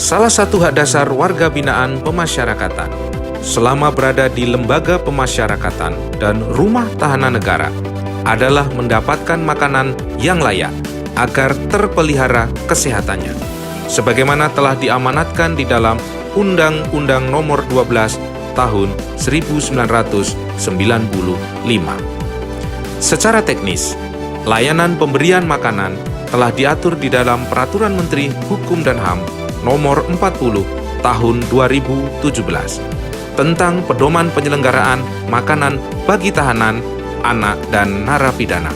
Salah satu hak dasar warga binaan pemasyarakatan selama berada di lembaga pemasyarakatan dan rumah tahanan negara adalah mendapatkan makanan yang layak agar terpelihara kesehatannya, sebagaimana telah diamanatkan di dalam Undang-Undang Nomor 12 Tahun 1995. Secara teknis, layanan pemberian makanan telah diatur di dalam Peraturan Menteri Hukum dan HAM Nomor 40 Tahun 2017 tentang pedoman penyelenggaraan makanan bagi tahanan, anak, dan narapidana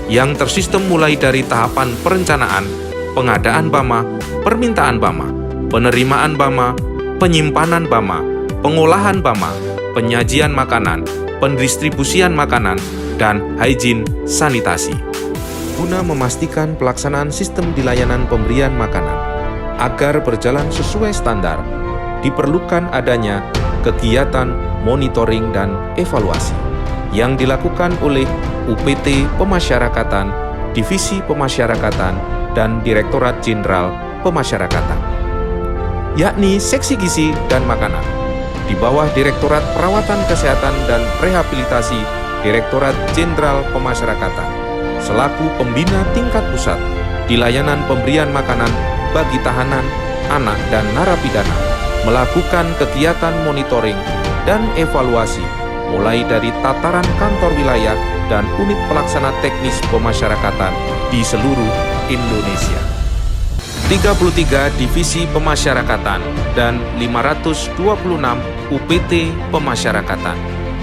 yang tersistem mulai dari tahapan perencanaan, pengadaan BAMA, permintaan BAMA, penerimaan BAMA, penyimpanan BAMA, pengolahan BAMA, penyajian makanan, pendistribusian makanan, dan hygiene sanitasi. Guna memastikan pelaksanaan sistem di layanan pemberian makanan agar berjalan sesuai standar, diperlukan adanya kegiatan monitoring dan evaluasi yang dilakukan oleh UPT Pemasyarakatan, Divisi Pemasyarakatan, dan Direktorat Jenderal Pemasyarakatan, yakni Seksi Gizi dan Makanan, di bawah Direktorat Perawatan Kesehatan dan Rehabilitasi Direktorat Jenderal Pemasyarakatan, selaku pembina tingkat pusat di layanan pemberian makanan bagi tahanan, anak, dan narapidana, melakukan kegiatan monitoring dan evaluasi mulai dari tataran kantor wilayah dan unit pelaksana teknis pemasyarakatan di seluruh Indonesia. 33 divisi pemasyarakatan dan 526 UPT pemasyarakatan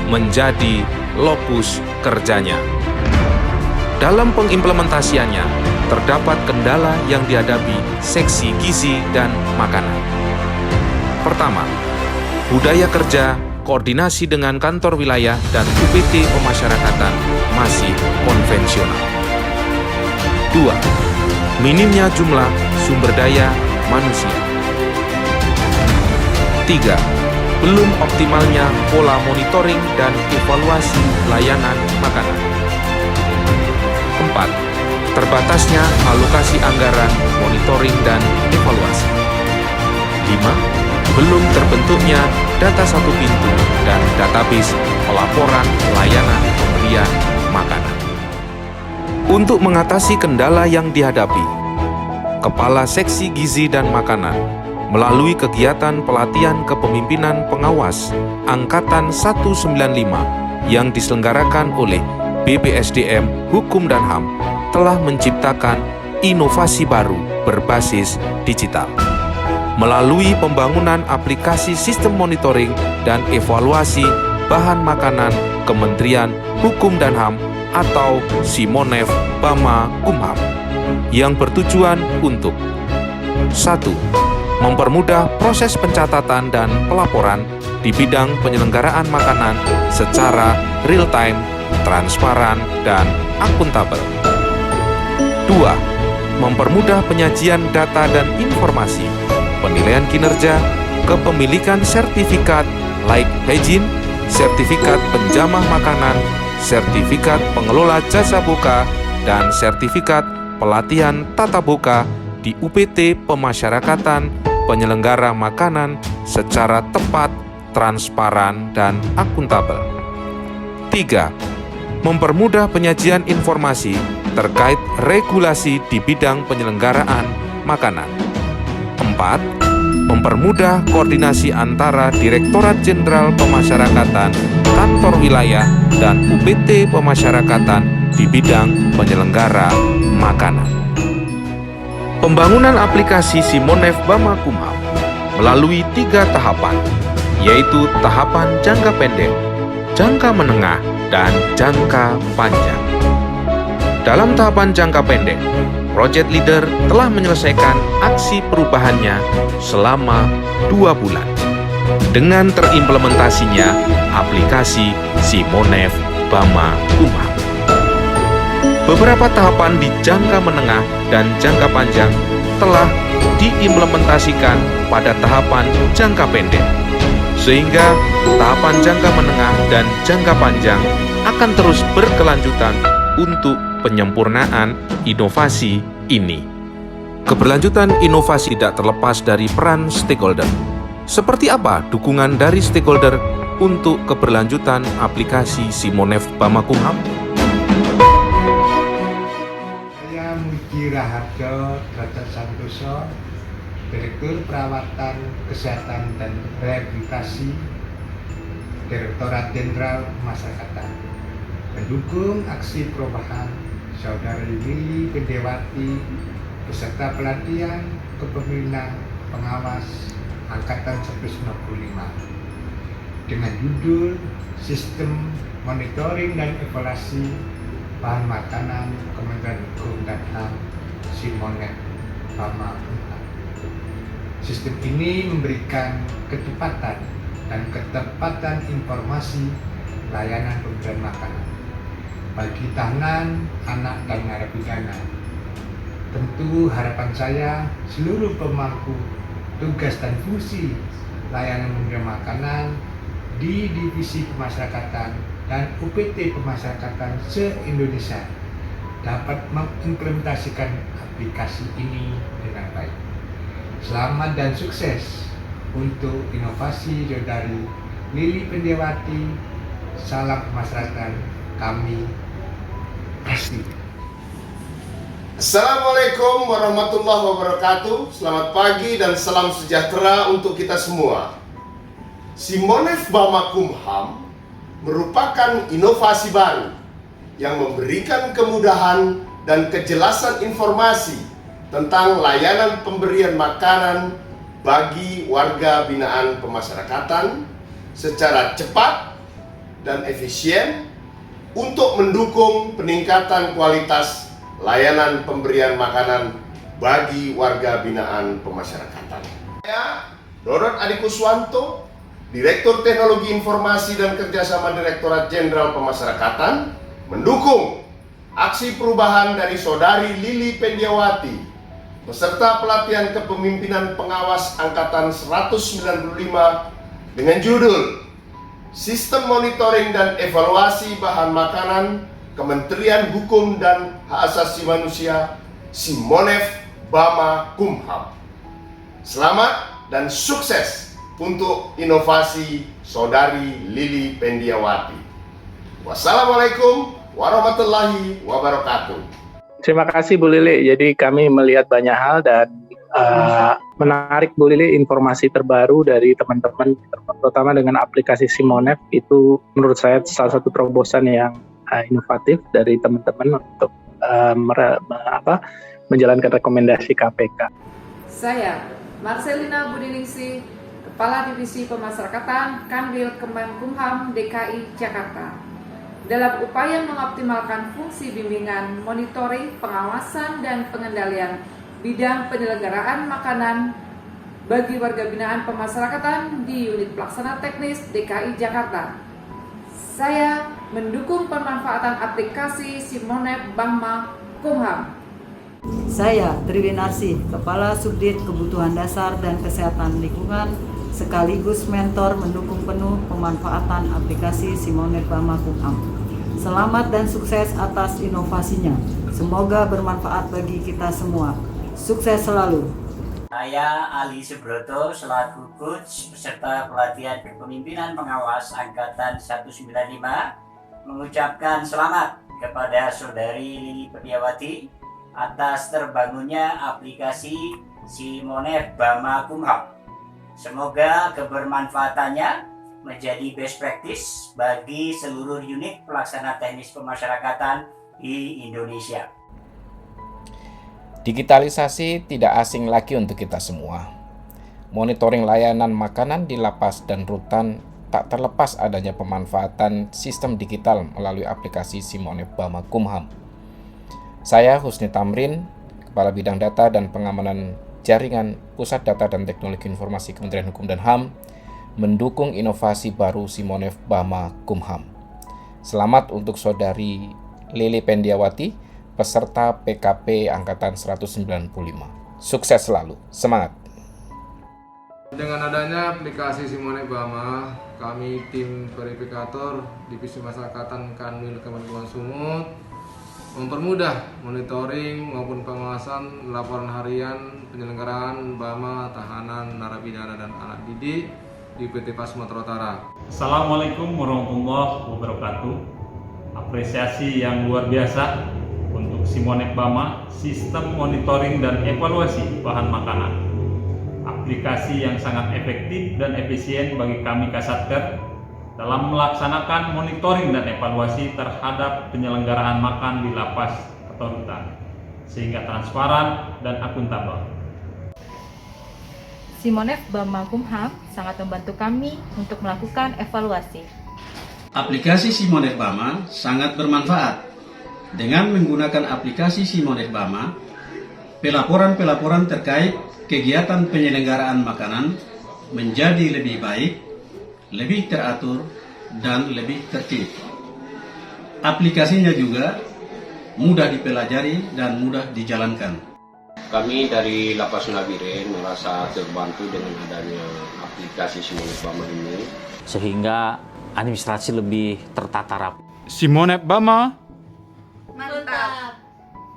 menjadi lokus kerjanya. Dalam pengimplementasiannya, terdapat kendala yang dihadapi Seksi Gizi dan Makanan. Pertama, budaya kerja, koordinasi dengan kantor wilayah dan UPT pemasyarakatan masih konvensional. 2. Minimnya jumlah sumber daya manusia. 3. Belum optimalnya pola monitoring dan evaluasi layanan makanan. 4. Terbatasnya alokasi anggaran, monitoring, dan evaluasi. 5. Belum terbentuknya data satu pintu dan database pelaporan layanan pemberian makanan. Untuk mengatasi kendala yang dihadapi, Kepala Seksi Gizi dan Makanan melalui kegiatan pelatihan kepemimpinan pengawas Angkatan 195 yang diselenggarakan oleh BPSDM Hukum dan HAM telah menciptakan inovasi baru berbasis digital. Melalui pembangunan aplikasi sistem monitoring dan evaluasi bahan makanan Kementerian Hukum dan HAM atau SIMONEF BAMA Kumham yang bertujuan untuk 1. Mempermudah proses pencatatan dan pelaporan di bidang penyelenggaraan makanan secara real-time, transparan, dan akuntabel. 2. Mempermudah penyajian data dan informasi, penilaian kinerja, kepemilikan sertifikat layak hygiene, sertifikat penjamah makanan, sertifikat pengelola jasa buka, dan sertifikat pelatihan tata buka di UPT pemasyarakatan penyelenggara makanan secara tepat, transparan, dan akuntabel. 3. Mempermudah penyajian informasi terkait regulasi di bidang penyelenggaraan makanan. 4. Mempermudah koordinasi antara Direktorat Jenderal Pemasyarakatan, kantor wilayah, dan UPT pemasyarakatan di bidang penyelenggara makanan. Pembangunan aplikasi SIMONEF BAMA Kumham melalui 3 tahapan, yaitu tahapan jangka pendek, jangka menengah, dan jangka panjang. Dalam tahapan jangka pendek, Project Leader telah menyelesaikan aksi perubahannya selama 2 bulan dengan terimplementasinya aplikasi SIMONEF BAMA Kumham. Beberapa tahapan di jangka menengah dan jangka panjang telah diimplementasikan pada tahapan jangka pendek, sehingga tahapan jangka menengah dan jangka panjang akan terus berkelanjutan untuk penyempurnaan inovasi ini. Keberlanjutan inovasi tidak terlepas dari peran stakeholder. Seperti apa dukungan dari stakeholder untuk keberlanjutan aplikasi Simonef Bama Kumham? Saya Muji Raharjo Gatot Santoso, Direktur Perawatan Kesehatan dan Rehabilitasi Direktorat Jenderal Pemasyarakatan, mendukung aksi perubahan Saudari Lili Pendiawati beserta pelatihan kepemimpinan pengawas Angkatan 195 dengan judul Sistem Monitoring dan Evaluasi Bahan Makanan Kementerian Hukum dan HAM Simonef Bama Kumham. Sistem ini memberikan kecepatan dan ketepatan informasi layanan pemberian makanan bagi tahanan, anak, dan narapidana. Tentu harapan saya seluruh pemangku tugas dan fungsi layanan pemberian makanan di Divisi Pemasyarakatan dan UPT Pemasyarakatan se-Indonesia dapat mengimplementasikan aplikasi ini dengan baik. Selamat dan sukses untuk inovasi Saudari Lili Pendiawati. Salam pemasarakatan kami pasti. Assalamualaikum warahmatullahi wabarakatuh. Selamat pagi dan salam sejahtera untuk kita semua. Simonef Bama Kumham merupakan inovasi baru yang memberikan kemudahan dan kejelasan informasi tentang layanan pemberian makanan bagi warga binaan pemasyarakatan secara cepat dan efisien untuk mendukung peningkatan kualitas layanan pemberian makanan bagi warga binaan pemasyarakatan. Saya, Dodot Adi Kuswanto, Direktur Teknologi Informasi dan Kerjasama Direktorat Jenderal Pemasyarakatan, mendukung aksi perubahan dari Saudari Lili Pendiawati beserta pelatihan kepemimpinan pengawas Angkatan 195 dengan judul Sistem Monitoring dan Evaluasi Bahan Makanan Kementerian Hukum dan Hak Asasi Manusia Simonef Bama Kumham. Selamat dan sukses untuk inovasi Saudari Lili Pendiawati. Wassalamualaikum warahmatullahi wabarakatuh. Terima kasih Bu Lili. Jadi kami melihat banyak hal dan menarik Bu Lili informasi terbaru dari teman-teman, terutama dengan aplikasi Simonef. Itu menurut saya salah satu terobosan yang inovatif dari teman-teman untuk menjalankan rekomendasi KPK. Saya Marcelina Budiningsih, Kepala Divisi Pemasyarakatan Kanwil Kemenkumham DKI Jakarta. Dalam upaya mengoptimalkan fungsi bimbingan, monitoring, pengawasan, dan pengendalian bidang penyelenggaraan makanan bagi warga binaan pemasyarakatan di Unit Pelaksana Teknis DKI Jakarta, saya mendukung pemanfaatan aplikasi Simonef Bama Kumham. Saya Triwinarsi, Kepala Subdit Kebutuhan Dasar dan Kesehatan Lingkungan, sekaligus mentor mendukung penuh pemanfaatan aplikasi Simonef Bama Kumham. Selamat dan sukses atas inovasinya. Semoga bermanfaat bagi kita semua. Sukses selalu. Saya Ali Subroto selaku coach peserta pelatihan kepemimpinan pengawas Angkatan 195 mengucapkan selamat kepada Saudari Lili Pendiawati atas terbangunnya aplikasi Simonef Bama Kumham. Semoga kebermanfaatannya menjadi best practice bagi seluruh unit pelaksana teknis pemasyarakatan di Indonesia. Digitalisasi tidak asing lagi untuk kita semua. Monitoring layanan makanan di lapas dan rutan tak terlepas adanya pemanfaatan sistem digital melalui aplikasi Simonef Bama Kumham. Saya Husni Tamrin, Kepala Bidang Data dan Pengamanan Jaringan Pusat Data dan Teknologi Informasi Kementerian Hukum dan HAM, mendukung inovasi baru Simonef Bama Kumham. Selamat untuk Saudari Lili Pendiawati, peserta PKP Angkatan 195. Sukses selalu, semangat! Dengan adanya aplikasi Simonef Bama, kami tim verifikator Divisi Masyarakatan Kanwil Kemenkumham Sumut mempermudah monitoring maupun pengawasan laporan harian penyelenggaraan BAMA tahanan, narapidana, dan anak didik di PT PAS Sumatera Utara. Assalamualaikum warahmatullahi wabarakatuh. Apresiasi yang luar biasa untuk Simonep BAMA, sistem monitoring dan evaluasi bahan makanan. Aplikasi yang sangat efektif dan efisien bagi kami Kasatker dalam melaksanakan monitoring dan evaluasi terhadap penyelenggaraan makan di lapas atau rutan, sehingga transparan dan akuntabel. Simonep BAMA Kumham sangat membantu kami untuk melakukan evaluasi. Aplikasi Simonep BAMA sangat bermanfaat. Dengan menggunakan aplikasi Simonep BAMA, pelaporan-pelaporan terkait kegiatan penyelenggaraan makanan menjadi lebih baik, lebih teratur, dan lebih tertib. Aplikasinya juga mudah dipelajari dan mudah dijalankan. Kami dari Lapas Nabiren merasa terbantu dengan adanya aplikasi Simonep BAMA ini, sehingga administrasi lebih tertata rapi. Simonep BAMA Mantap!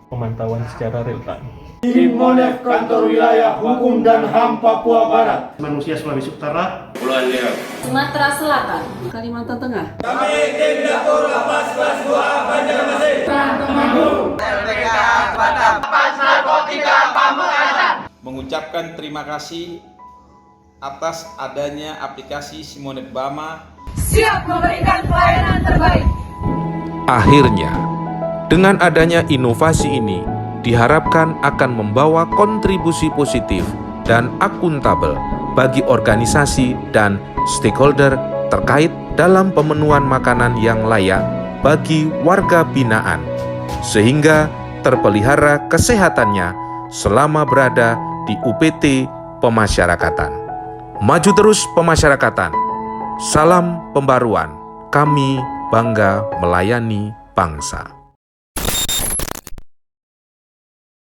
Pemantauan secara real time. Simonep Kantor Wilayah Hukum dan HAM Papua Barat. Manusia Sulawesi Utara. Pulau Riau. Sumatera Selatan. Kalimantan Tengah. Kami tim Dapur Lapas Kelas 2 Banjarmasin. Temanggung. LPK Batam. Lapas Narkotika Pamekasan. Mengucapkan terima kasih atas adanya aplikasi Simonep BAMA. Siap memberikan pelayanan terbaik. Akhirnya, dengan adanya inovasi ini, diharapkan akan membawa kontribusi positif dan akuntabel bagi organisasi dan stakeholder terkait dalam pemenuhan makanan yang layak bagi warga binaan, sehingga terpelihara kesehatannya selama berada di UPT Pemasyarakatan. Maju terus pemasyarakatan. Salam pembaruan. Kami bangga melayani bangsa.